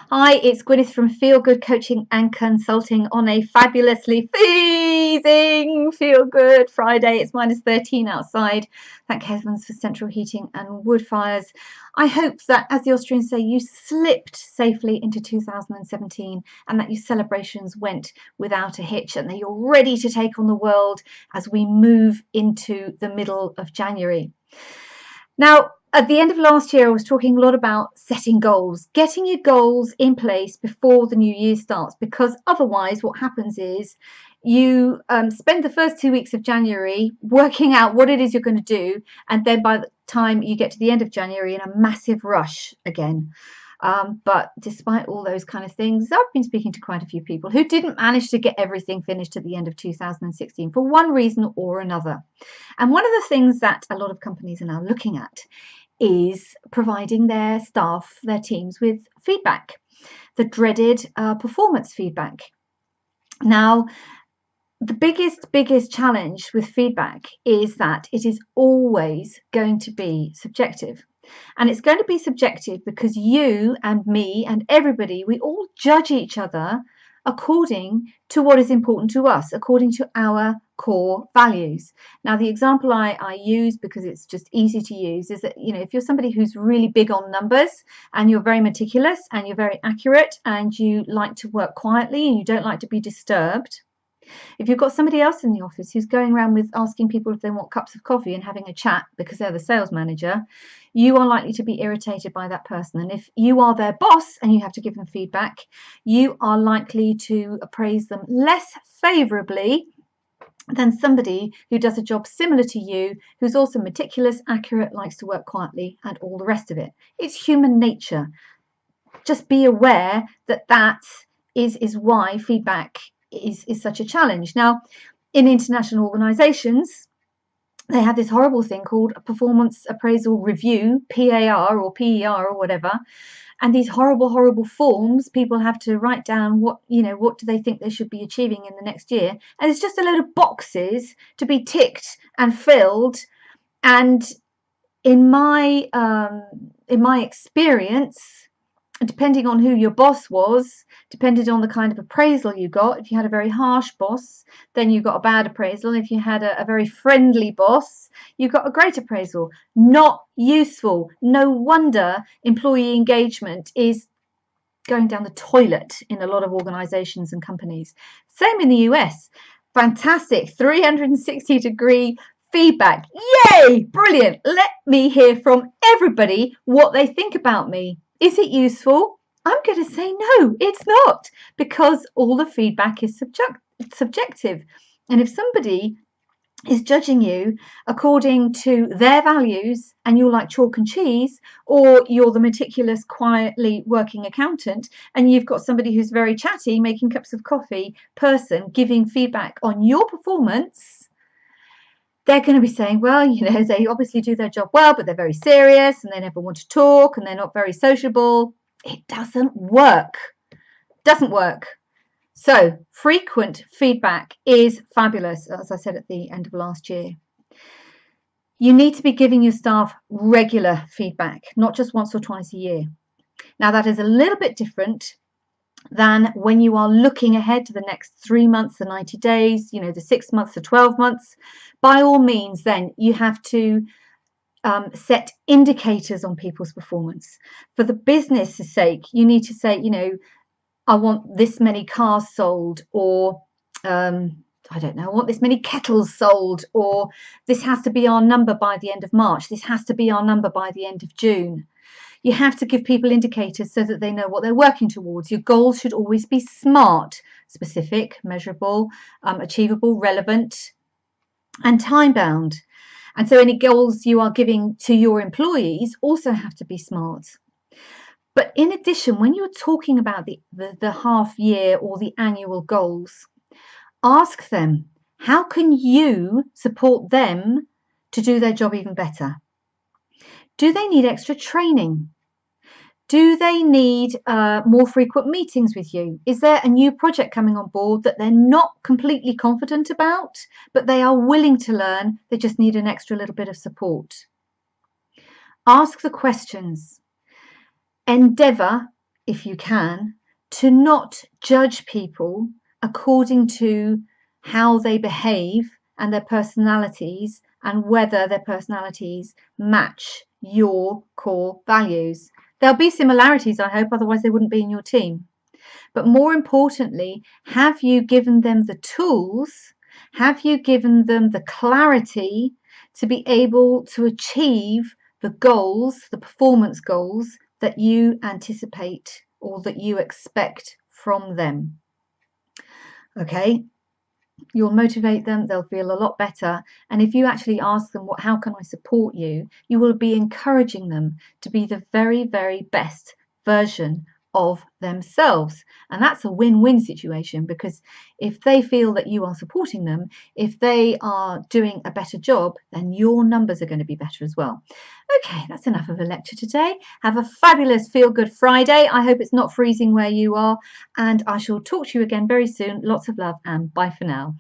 Hi, it's Gwyneth from Feel Good Coaching and Consulting on a fabulously freezing Feel Good Friday. It's -13 outside. Thank heavens for central heating and wood fires. I hope that, as the Austrians say, you slipped safely into 2017 and that your celebrations went without a hitch and that you're ready to take on the world as we move into the middle of January. Now, at the end of last year, I was talking a lot about setting goals, getting your goals in place before the new year starts, because otherwise what happens is you spend the first 2 weeks of January working out what it is you're going to do, and then by the time you get to the end of January, in a massive rush again. But despite all those kind of things, I've been speaking to quite a few people who didn't manage to get everything finished at the end of 2016 for one reason or another. And one of the things that a lot of companies are now looking at is providing their staff, their teams, with feedback, the dreaded performance feedback. Now, the biggest challenge with feedback is that it is always going to be subjective. And it's going to be subjective because you and me and everybody, we all judge each other according to what is important to us, according to our core values. Now, the example I use, because it's just easy to use, is that, if you're somebody who's really big on numbers and you're very meticulous and you're very accurate and you like to work quietly and you don't like to be disturbed, if you've got somebody else in the office who's going around with asking people if they want cups of coffee and having a chat because they're the sales manager, you are likely to be irritated by that person. And if you are their boss and you have to give them feedback, you are likely to appraise them less favorably than somebody who does a job similar to you, who's also meticulous, accurate, likes to work quietly, and all the rest of it. It's human nature. Just be aware that that is why feedback is such a challenge. Now, in international organizations, they have this horrible thing called a performance appraisal review, PAR or PER or whatever, and these horrible forms people have to write down what do they think they should be achieving in the next year, and it's just a load of boxes to be ticked and filled. And in my experience, depending on who your boss was, depending on the kind of appraisal you got, if you had a very harsh boss, then you got a bad appraisal. If you had a very friendly boss, you got a great appraisal. Not useful. No wonder employee engagement is going down the toilet in a lot of organizations and companies. Same in the US. Fantastic 360-degree feedback. Yay! Brilliant. Let me hear from everybody what they think about me. Is it useful? I'm going to say no, it's not, because all the feedback is subjective. And if somebody is judging you according to their values and you're like chalk and cheese, or you're the meticulous, quietly working accountant and you've got somebody who's very chatty, making cups of coffee person giving feedback on your performance, they're going to be saying, well, they obviously do their job well, but they're very serious and they never want to talk and they're not very sociable. It doesn't work. Doesn't work. So frequent feedback is fabulous, as I said at the end of last year. You need to be giving your staff regular feedback, not just once or twice a year. Now, that is a little bit different than when you are looking ahead to the next 3 months, the 90 days, the 6 months, the 12 months. By all means, then you have to set indicators on people's performance. For the business's sake, you need to say, I want this many cars sold, or I don't know, I want this many kettles sold, or this has to be our number by the end of March. This has to be our number by the end of June. You have to give people indicators so that they know what they're working towards. Your goals should always be SMART: specific, measurable, achievable, relevant, and time-bound. And so any goals you are giving to your employees also have to be SMART. But in addition, when you're talking about the half year or the annual goals, ask them, how can you support them to do their job even better? Do they need extra training? Do they need more frequent meetings with you? Is there a new project coming on board that they're not completely confident about, but they are willing to learn? They just need an extra little bit of support. Ask the questions. Endeavour if you can, to not judge people according to how they behave and their personalities and whether their personalities match your core values. There'll be similarities, I hope, otherwise they wouldn't be in your team. But more importantly, have you given them the tools? Have you given them the clarity to be able to achieve the goals, the performance goals that you anticipate or that you expect from them? Okay, you'll motivate them, they'll feel a lot better. And if you actually ask them, how can I support you? You will be encouraging them to be the very, very best version of themselves. And that's a win-win situation, because if they feel that you are supporting them, if they are doing a better job, then your numbers are going to be better as well. Okay, that's enough of a lecture today. Have a fabulous Feel Good Friday. I hope it's not freezing where you are, and I shall talk to you again very soon. Lots of love and bye for now.